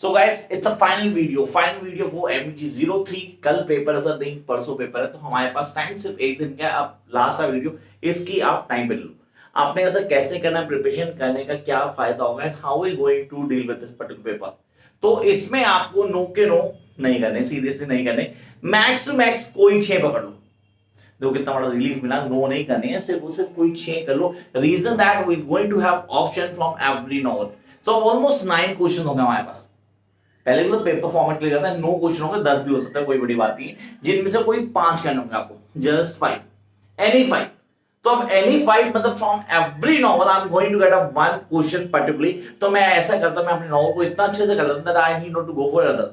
So guys it's a final video वो MG03। कल paper है सर, नहीं परसों पेपर है, तो हमारे पास टाइम सिर्फ एक दिन का है। आप लास्ट वीडियो इसकी आप टाइम पे लो। आपने ऐसा कैसे करना है, प्रिपरेशन करने का क्या फायदा होगा and how we going to deal with this particular paper. तो इसमें आपको नो के नो नहीं करने, सीरियसली नहीं करने। मैक्स टू मैक्स कोई 6 पकड़ लो। देखो कितना बड़ा रिलीफ मिला, नो नहीं करनी है, सिर्फ कोई 6 कर लो। Reason that we going to have option from every novel. So almost 9 question होंगे हमारे पास। पहले तो पेपर फॉर्मेट क्लियर करता है, 9 क्वेश्चन होंगे, 10 भी हो सकता है, कोई बड़ी बात नहीं है। जिनमें से कोई 5 करने होंगे आपको, जस्ट 5, एनी 5। तो अब एनी 5 मतलब from every novel I am going to get a one question particularly. तो मैं ऐसा करता हूं, मैं अपने नॉवल को इतना अच्छे से कर लेता हूं that I need not to go for other.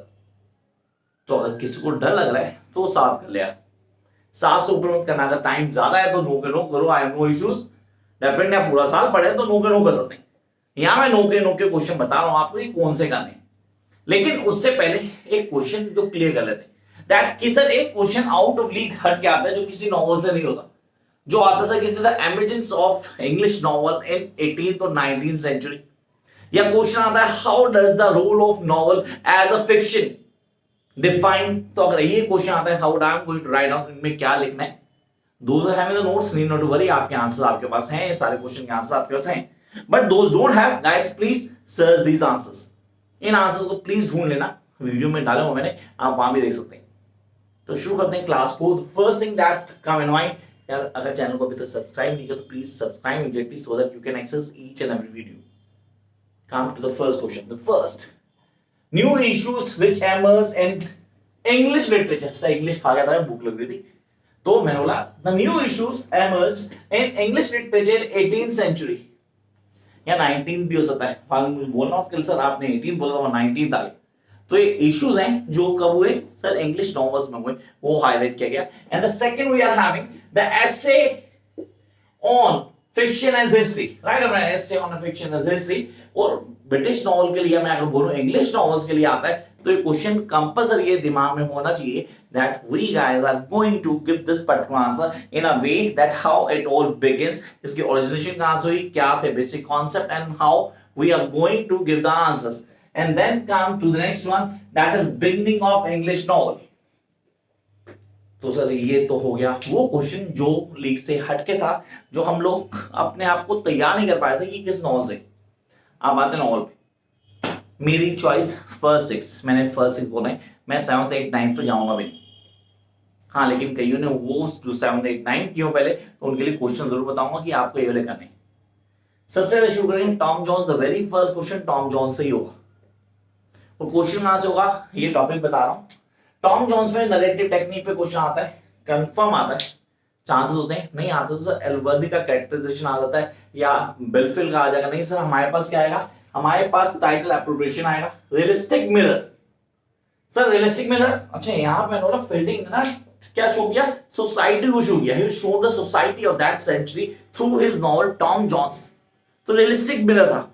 तो अगर किसी को डर लग रहा है तो 7 कर लिया, 7 से ऊपर मत करना। अगर टाइम ज्यादा है तो नो के नो करो, I have no issues. Definitely आप पूरा साल पढ़े तो नो के नो कर सकते हैं। यहां मैं नो के क्वेश्चन बता रहा हूं आपको कि कौन से करने हैं। लेकिन उससे पहले एक क्वेश्चन जो क्लियर कर लेते हैं दैट कि सर एक क्वेश्चन आउट ऑफ लीग हट के आता है जो किसी नॉवल से नहीं होता। जो आता सर किसी the emergence of English novel in 18th और 19th सेंचुरी। या क्वेश्चन आता है how does the role of novel as a fiction define. तो अगर ये क्वेश्चन आता है how I am going to write down, इनमें क्या लिखना है। Those are having the notes, need not to worry, आपके आंसर आपके पास हैं, सारे क्वेश्चन के आंसर आपके पास हैं। But those don't have, guys please search these answers. In answers को प्लीज ढूंढ लेना, वीडियो में डाला हुआ मैंने, आप वहां भी देख सकते हैं। तो शुरू करते हैं क्लास को। First thing that come in mind, यार अगर चैनल को अभी तक सब्सक्राइब नहीं किया तो please subscribe immediately so that you can access each and every video. Come to the first question. The first new issues which emerge in English literature. Sir English खा गया था, भूख लग रही थी तो मैंने बोला the new issues emerge in English literature 18th century या 19th भी हो सकता है। मुझे बोलना कल सर आपने 18 बोला था, 19th आ गया। तो ये इश्यूज हैं जो कब हुए सर, इंग्लिश नॉवेल्स में हुए, वो हाईलाइट किया गया। And the second we are having the essay on fiction as history, right, essay on fiction as history. और ब्रिटिश नॉवल के लिए मैं अगर बोलूं इंग्लिश नॉवेल्स के लिए आता है तो ये क्वेश्चन कंपल्सरी ये दिमाग में होना चाहिए that we guys are going to give this particular answer in a way that how it all begins. इसकी ओरिजिनेशन कहां से हुई, क्या थे basic concept and how we are going to give the answers. And then come to the next one that is beginning of English novel. तो sir ये तो हो गया वो क्वेश्चन जो लीक से हटके था, जो हम लोग अपने आप को तैयार नहीं कर पाए थे कि किस नॉवल से। अब आते हैं नॉवल पे। मेरी चॉइस फर्स्ट 6, मैंने फर्स्ट 6 बोला है, मैं 7th 8th 9th तो जाऊंगा भी नहीं। हाँ लेकिन कईयों ने वो जो 7th 8th 9th किए पहले, तो उनके लिए क्वेश्चन जरूर बताऊंगा कि आपको ये वाले करने। सबसे पहले शुरू करेंगे Tom Jones. The very first question Tom Jones से ही होगा। और क्वेश्चन कहां से होगा, ये टॉपिक बता रहा हूं। टॉम जोन्स में नरेटिव टेक्निक पे क्वेश्चन आता है, कंफर्म आता है। चांसेस होते हैं नहीं आते तो सर एल्वर्दी का कैरेक्टराइजेशन आ जाता है या बेलफिल का आ जाएगा। नहीं सर हमारे पास क्या आएगा, हमारे पास टाइटल एप्रोप्रिएशन आएगा। Realistic mirror, sir realistic mirror, अच्छा यहाँ पे बोला फील्डिंग ना क्या शो किया, सोसाइटी को शो किया। He show the society of that century through his novel Tom Jones. तो रियलिस्टिक मिरर था।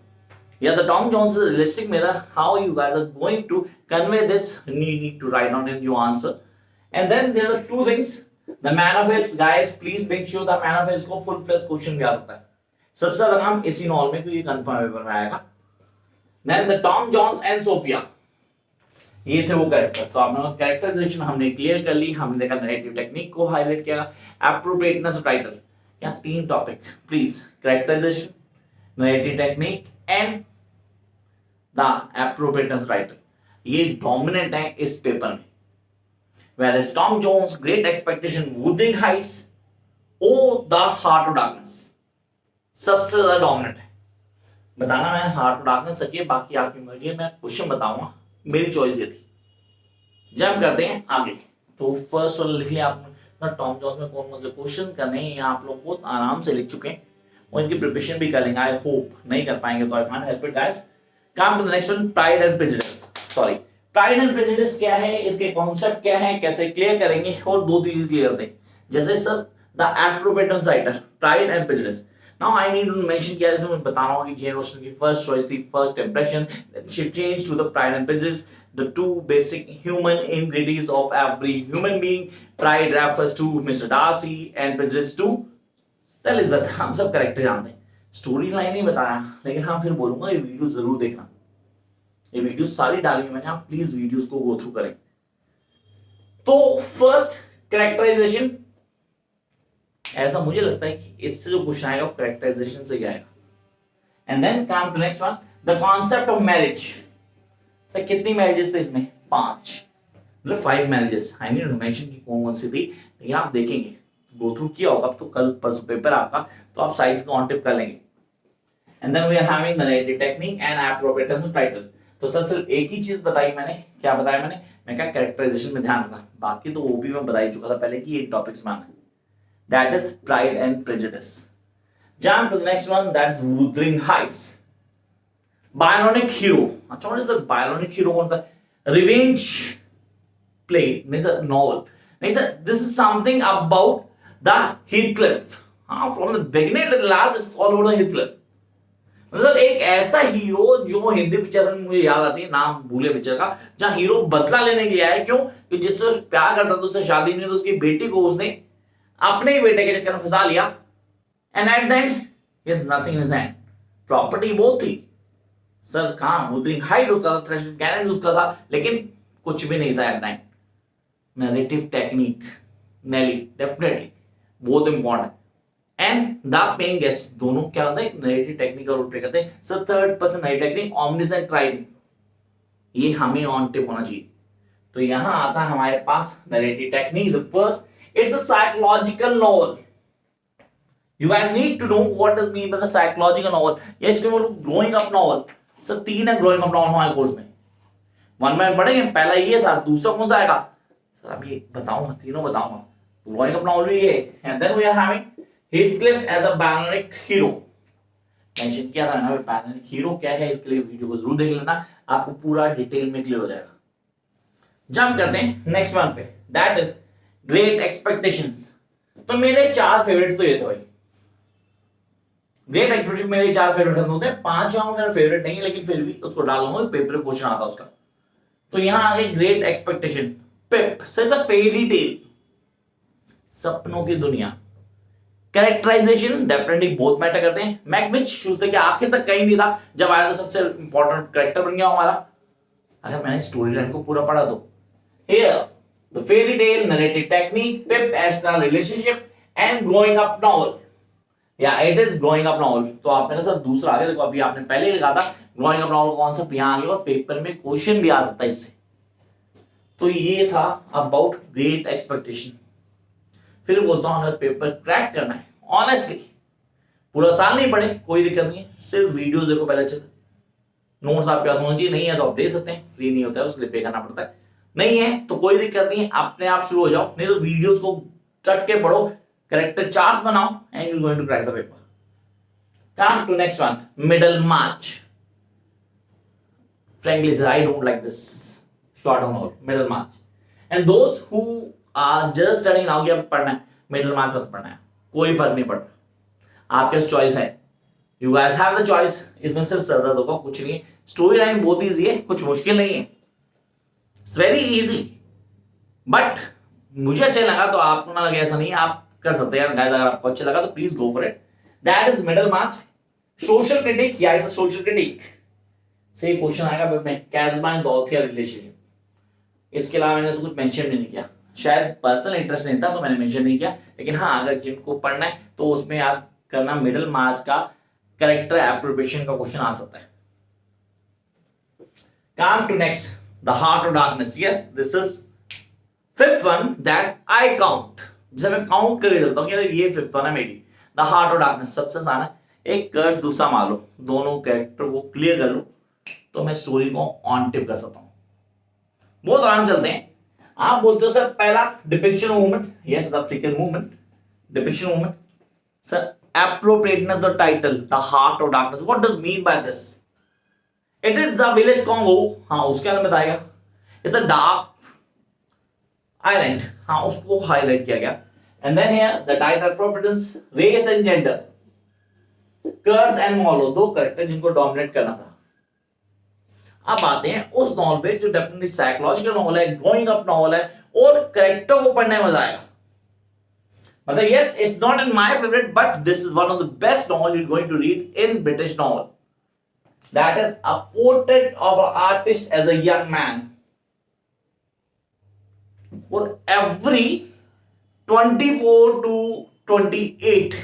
Yeah, the Tom Jones is a realistic mirror. How you guys are going to convey this? You need to write down in your answer. And then there are two things. The manifest, guys, please make sure the manifest को full fledged question भी आ सकता है। सबसे ज्यादा नाम इसी novel में, क्योंकि कंफर्म पेपर में आएगा। Then the Tom Jones and Sophia, ये थे वो कैरेक्टर। तो आपने कैरेक्टराइजेशन हमने क्लियर कर ली, हमने देखा नरेटिव टेक्निक को हाईलाइट किया, एप्रोप्रिएटनेस ऑफ टाइटल। यहाँ 3 topic please, characterization, narrative technique and the appropriateness writer, ये डोमिनेंट है इस पेपर में। Whereas Tom Jones, Great Expectation, Wuthering Heights, or the heart of darkness सबसे ज्यादा डोमिनेंट है। बताना मैं हार्ट ऑफ डार्कनेस सके, बाकी आपकी मर्जी है, मैं क्वेश्चन बताऊंगा, मेरी चॉइस ये थी। जब करते हैं आगे, तो फर्स्ट वाला लिख लिया आपने, टॉम जोन्स में कौन कौन से क्वेश्चन करने हैं, यहाँ आप लोग बहुत आराम से लिख चुके हैं और इनकी प्रिपरेशन भी कर लेंगे। आई होप नहीं कर पाएंगे तो I can't help it guys. Come to the next one, Pride and Prejudice. Sorry, Pride and Prejudice क्या है, इसके कॉन्सेप्ट क्या है, कैसे क्लियर करेंगे, और 2 चीज क्लियर करते हैं। जैसे sir the appropriateness writer, Pride and Prejudice. Now I need to mention क्या, जैसे मैं बता रहा हूँ कि जेन ऑस्टन की फर्स्ट चॉइस थी, first impression, she changed to the Pride and Prejudice, the 2 basic human ingredients of every human being. Pride refers to Mr. Darcy and Prejudice to Elizabeth. हम सब करेक्ट जानते हैं, story line नहीं बताया, लेकिन हाँ फिर बोलूंगा ये वीडियो जरूर देखना। ये वीडियो सारी डाली है मैंने, आप प्लीज वीडियोस को गो थ्रू करें। तो फर्स्ट कैरेक्टराइजेशन, ऐसा मुझे लगता है कि इससे जो क्वेश्चन आएगा वो कैरेक्टराइजेशन से ही आएगा। And then come to next one, the concept of marriage. Sir कितनी मैरिजेस थे इसमें? 5, मतलब 5 marriages. I need to mention कि कौन कौन सी थी, लेकिन आप देखेंगे गो थ्रू किया होगा तो कल परसों पेपर आपका, तो आप साइड्स को ऑन टिप कर लेंगे। And then we are having narrative technique and appropriateness title. तो सर सिर्फ एक ही चीज बताई मैंने, क्या बताया मैं क्या कैरेक्टराइजेशन में ध्यान रखना, बाकी तो वो भी मैं बता ही चुका था पहले कि ये टॉपिक्स में आना है। That is Pride and Prejudice. Jump to the next one, that is Wuthering Heights. Byronic hero. अच्छा what is the Byronic hero? कौन था? रिवेंज प्ले, नहीं सर नॉवल, नहीं sir, this is something about the Heathcliff. हाँ, from the beginning to the last it's all about the Heathcliff. मतलब एक ऐसा hero जो हिंदी पिक्चर में मुझे याद आती है, नाम भूले पिक्चर का, जहां हीरो बदला लेने के लिए आया। क्यों? कि जिससे प्यार करता था उससे शादी नहीं, तो उसकी बेटी को उसने अपने ही बेटे के चक्कर में फंसा लिया। And eight the and he has nothing in his hand. Property बहुत थी सर, कहां वुथरिंग हाइट उसका था, थ्रेशोल्ड कैनन उसका था, लेकिन कुछ भी नहीं था at the end. Narrative technique, Nelly definitely बहुत important. And the paying guest, दोनों क्या होता है, एक नैरेटिव टेक्निक का रोल प्ले करते हैं। Sir third person narrative technique, omniscient ट्राइडिंग, ये हमें ऑन टिप होना चाहिए। तो यहां आता है हमारे पास narrative technique. The first, it's a psychological novel. You guys need to know what does mean by the psychological novel. या इसके बोलो ग्रोइंग अप नॉवल। सर 3 है ग्रोइंग अप नॉवल हमारे कोर्स में, 1 में पढ़ेंगे। पहला ये था, दूसरा कौन सा आएगा सर? अभी बताऊंगा, तीनों बताऊंगा। ग्रोइंग अप नॉवल भी ये, and then we are having Heathcliff as a Byronic hero. Mention किया था ना बायोनिक हीरो क्या है, इसके लिए वीडियो को जरूर देख लेना, आपको पूरा डिटेल में क्लियर हो जाएगा। जंप करते हैं नेक्स्ट वन पे, दैट इज ग्रेट एक्सपेक्टेशंस। तो मेरे 4 फेवरेट तो ये थे भाई। ग्रेट एक्सपेक्टेशन मेरे 4 फेवरेट होते हैं, 5 मेरा फेवरेट नहीं है, लेकिन फिर भी उसको डालूंगा, पेपर में क्वेश्चन आता उसका। तो यहां आ गई ग्रेट एक्सपेक्टेशन। पिप सच अ फेरी टेल, सपनों की दुनिया। कैरेक्टराइजेशन डेफिनेटली बहुत मैटर करते हैं। मैकविच शुरू के आखिर तक कहीं नहीं था, जब आया तो सबसे इंपॉर्टेंट कैरेक्टर बन गया हमारा। अगर मैंने स्टोरी लाइन को पूरा पढ़ा तो here the fairy tale, narrative technique, Pip Estella relationship and growing up novel. या it is growing up novel. तो आपने ना सर दूसरा आ गया, देखो अभी आपने पहले लिखा था ग्रोइंग अप नॉवल कॉन्सेप्ट, यहां आ गया और पेपर में क्वेश्चन भी आ सकता है इससे। तो ये था अबाउट ग्रेट एक्सपेक्टेशन। फिर बोलता हूं अगर पेपर क्रैक करना है ऑनेस्टली, पूरा साल नहीं पढ़े कोई दिक्कत नहीं है, सिर्फ वीडियोस देखो पहले अच्छे से। नोट्स आपके पास होना चाहिए, नहीं है तो आप दे सकते हैं, फ्री नहीं होता है उसके लिए पे करना पड़ता है। नहीं है तो कोई दिक्कत नहीं है, अपने आप शुरू हो जाओ, नहीं तो वीडियोस को कट के पढ़ो, कैरेक्टर चार्ट्स बनाओ and you going to crack the paper. Come to next one, Middlemarch. frankly sir, I don't like this short on all middle march, and those who are just studying now कि अब पढ़ना है middle मार्च मत पढ़ना है, कोई फर्क नहीं पड़ता, आपके पास चॉइस है। You guys have the choice. इसमें सिर्फ सर दर्द होगा, कुछ नहीं है। स्टोरी लाइन बहुत इजी है, कुछ मुश्किल नहीं है, इट्स वेरी इजी। बट मुझे अच्छा लगा तो आपको ना लगे ऐसा नहीं, आप कर सकते हैं गाइस। अगर आपको अच्छा लगा तो please go for it. That is middle March. Social critic, या इट्स अ सोशल क्रिटिक। सही क्वेश्चन आएगा पेपर में, कैरिज्मा एंड डॉर्थिया रिलेशनशिप। इसके अलावा मैंने कुछ मेंशन भी नहीं किया, शायद पर्सनल इंटरेस्ट नहीं था तो मैंने मेंशन नहीं किया, लेकिन हाँ अगर जिनको पढ़ना है तो उसमें याद करना मिडल मार्च का कैरेक्टर एप्रोप्रिएशन का क्वेश्चन आ सकता है। Come to next, the heart of darkness. Yes this is fifth one that I count, जिसे मैं काउंट करके चलता हूँ कि ये फिफ्थ वन है मेरी। द हार्ट ऑफ डार्कनेस सबसे आसान है, एक कर्ट दूसरा मान लो, दोनों कैरेक्टर को क्लियर कर लो तो मैं स्टोरी को ऑन टिप कर सकता हूं। बहुत आराम चलते हैं। आप बोलते हो सर पहला depiction movement, yes African movement, depiction movement. Sir appropriateness the title, the heart of darkness, what does mean by this? It is the village Congo, हाँ उसके अंदर बताएगा। इट्स अ डार्क आइलैंड, हाँ उसको हाईलाइट किया गया। And then here the title properties, race and gender, Kurtz and Marlow, दो character जिनको डोमिनेट करना था। अब आते हैं उस नॉवल पे जो डेफिनेटली साइकोलॉजिकल नॉवल है, ग्रोइंग अप नॉवल है, और कैरेक्टर को पढ़ने में मजा आएगा। मतलब yes it's not in my favourite but this is one of the best novel you are going to read in British novel. that is a portrait of an artist as a young man. For every 24 to 28,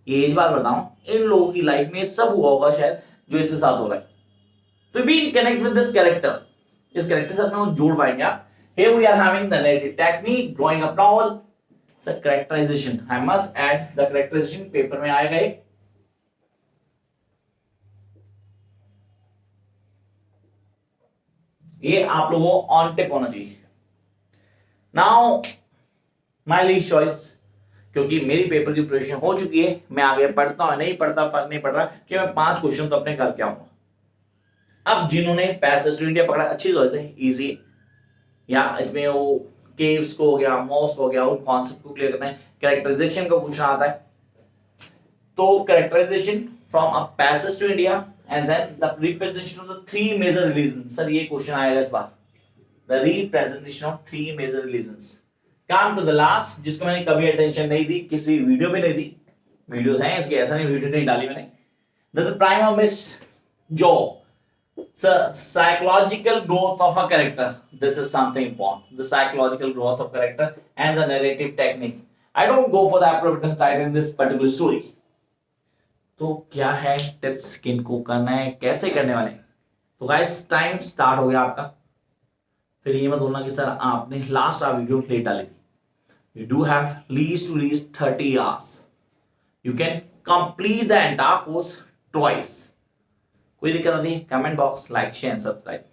ये इस बार बताऊं इन लोगों की life में सब हुआ होगा शायद जो इसके साथ हो रहा है. तो be in connect with this character, इस कैरेक्टर से अपने जोड़ पाएंगे आप. Here we are having the narrative technique, drawing a novel, the characterization. I must add the characterization paper में आएगा एक. ये आप लोगों को ऑन टिप होना चाहिए. नाउ माय लीस्ट चॉइस, क्योंकि मेरी पेपर की प्रिपरेशन हो चुकी है, मैं आगे पढ़ता हूं नहीं पढ़ता फर्क नहीं पड़ रहा कि मैं 5 क्वेश्चन तो अपने करके आऊंगा. अब जिन्होंने पैसेज टू इंडिया पढ़ा अच्छी चॉइस है, इजी, या इसमें वो केव्स को हो गया, मॉस हो गया, उन कॉन्सेप्ट को क्लियर करना है. कैरेक्टराइजेशन का क्वेश्चन आता है, तो characterisation from a Passage to India and then the representation of the 3 major religions. Sir ये क्वेश्चन आएगा इस बार, the representation of 3 major religions. Come to the last, जिसको मैंने कभी अटेंशन नहीं दी, किसी वीडियो में नहीं दी, वीडियो है इसके, ऐसा नहीं वीडियो नहीं डाली मैंने. द प्राइम ऑफ मिस जो psychological growth of a character, this is something important, the psychological growth of character and the narrative technique. I don't go for the appropriate title in this particular story. तो क्या है tips, किनको करना है, कैसे करने वाले. तो गाइस टाइम स्टार्ट हो गया आपका. फिर ये मत बोलना कि सर आपने लास्ट आ वीडियो लेट डाली थी. You do have least to least 30 hours. You can complete the entire course twice. कोई दिक्कत नहीं. Comment box, like, share, subscribe.